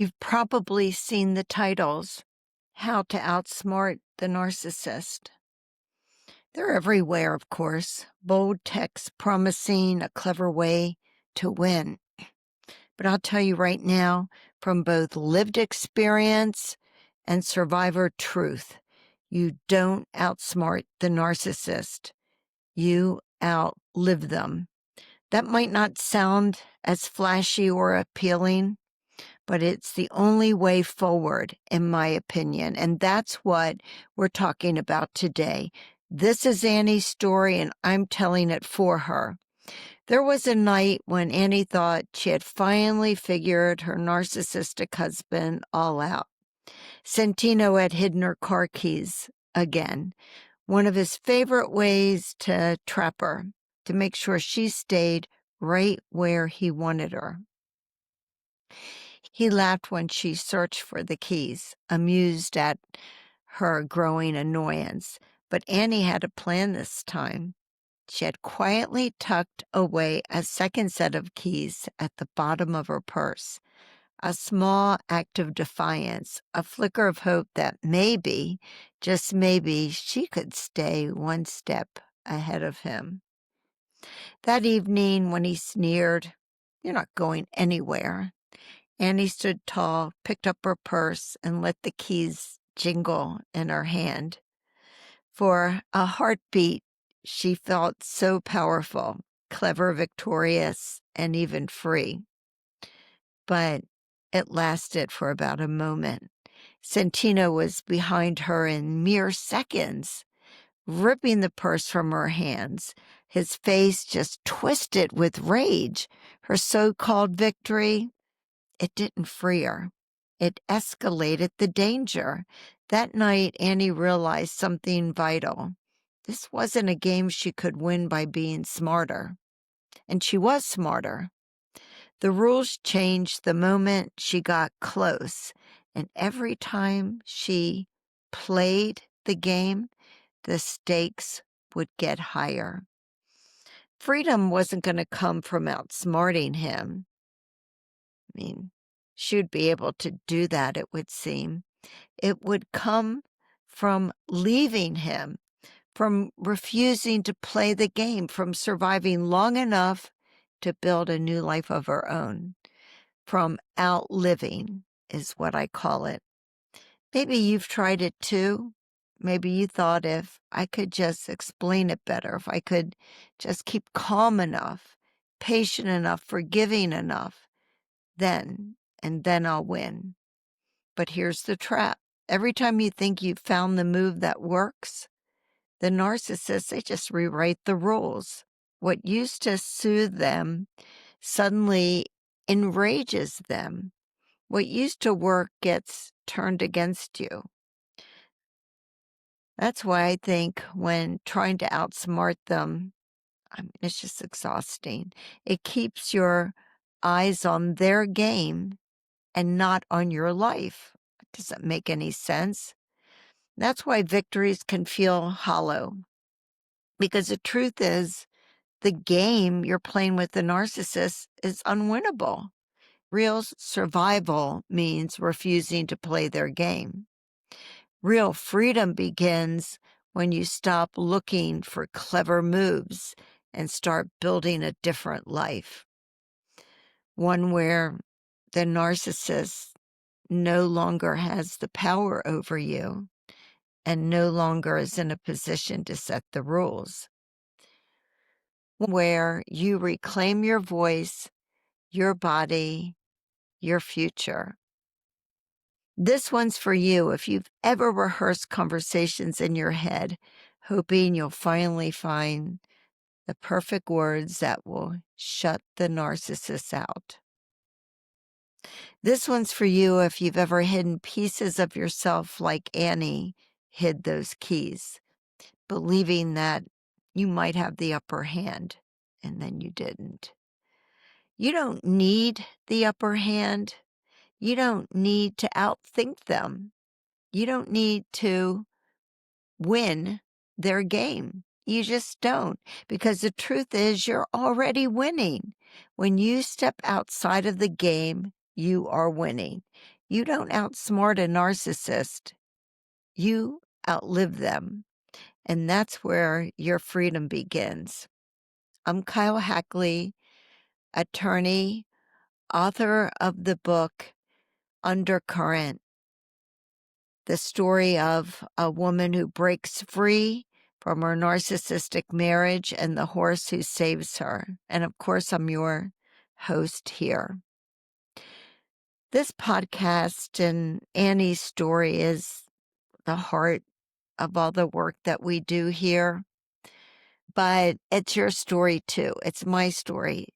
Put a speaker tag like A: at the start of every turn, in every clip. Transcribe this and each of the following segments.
A: You've probably seen the titles, How to Outsmart the Narcissist. They're everywhere, of course. Bold text promising a clever way to win. But I'll tell you right now, from both lived experience and survivor truth, you don't outsmart the narcissist. You outlive them. That might not sound as flashy or appealing, but it's the only way forward, in my opinion. And that's what we're talking about today. This is Annie's story, and I'm telling it for her. There was a night when Annie thought she had finally figured her narcissistic husband all out. Santino had hidden her car keys again, one of his favorite ways to trap her, to make sure she stayed right where he wanted her. He laughed when she searched for the keys, amused at her growing annoyance. But Annie had a plan this time. She had quietly tucked away a second set of keys at the bottom of her purse. A small act of defiance, a flicker of hope that maybe, just maybe, she could stay one step ahead of him. That evening, when he sneered, "You're not going anywhere," Annie stood tall, picked up her purse, and let the keys jingle in her hand. For a heartbeat, she felt so powerful, clever, victorious, and even free. But it lasted for about a moment. Santino was behind her in mere seconds, ripping the purse from her hands, his face just twisted with rage. Her so-called victory, it didn't free her. It escalated the danger. That night, Annie realized something vital. This wasn't a game she could win by being smarter. And she was smarter. The rules changed the moment she got close. And every time she played the game, the stakes would get higher. Freedom wasn't going to come from outsmarting him. I mean, she would be able to do that, it would seem. It would come from leaving him, from refusing to play the game, from surviving long enough to build a new life of her own. From outliving is what I call it. Maybe you've tried it too. Maybe you thought if I could just explain it better, if I could just keep calm enough, patient enough, forgiving enough, then I'll win. But here's the trap. Every time you think you've found the move that works, the narcissists, they just rewrite the rules. What used to soothe them suddenly enrages them. What used to work gets turned against you. That's why I think when trying to outsmart them, it's just exhausting. It keeps your eyes on their game and not on your life. It doesn't make any sense. That's why victories can feel hollow. Because the truth is, the game you're playing with the narcissist is unwinnable. Real survival means refusing to play their game. Real freedom begins when you stop looking for clever moves and start building a different life. One where the narcissist no longer has the power over you and no longer is in a position to set the rules. Where you reclaim your voice, your body, your future. This one's for you if you've ever rehearsed conversations in your head, hoping you'll finally find the perfect words that will shut the narcissist out. This one's for you if you've ever hidden pieces of yourself like Annie hid those keys, believing that you might have the upper hand, and then you didn't. You don't need the upper hand. You don't need to outthink them. You don't need to win their game. You just don't, because the truth is you're already winning. When you step outside of the game, you are winning. You don't outsmart a narcissist. You outlive them. And that's where your freedom begins. I'm Keil Hackley, attorney, author of the book Undercurrent, the story of a woman who breaks free from her narcissistic marriage and the horse who saves her. And of course, I'm your host here. This podcast and Annie's story is the heart of all the work that we do here. But it's your story too. It's my story.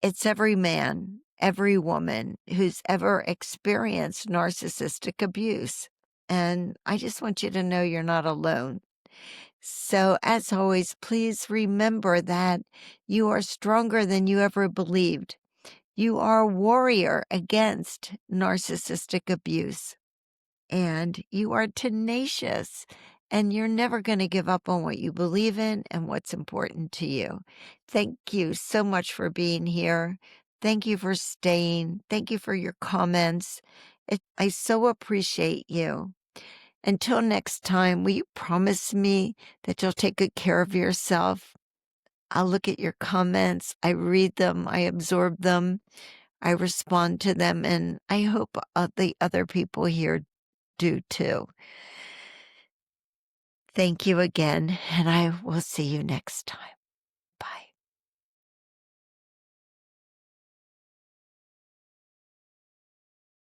A: It's every man, every woman who's ever experienced narcissistic abuse. And I just want you to know you're not alone. So, as always, please remember that you are stronger than you ever believed. You are a warrior against narcissistic abuse. And you are tenacious, and you're never going to give up on what you believe in and what's important to you. Thank you so much for being here. Thank you for staying. Thank you for your comments. I so appreciate you. Until next time, will you promise me that you'll take good care of yourself? I'll look at your comments. I read them. I absorb them. I respond to them. And I hope the other people here do too. Thank you again, and I will see you next time.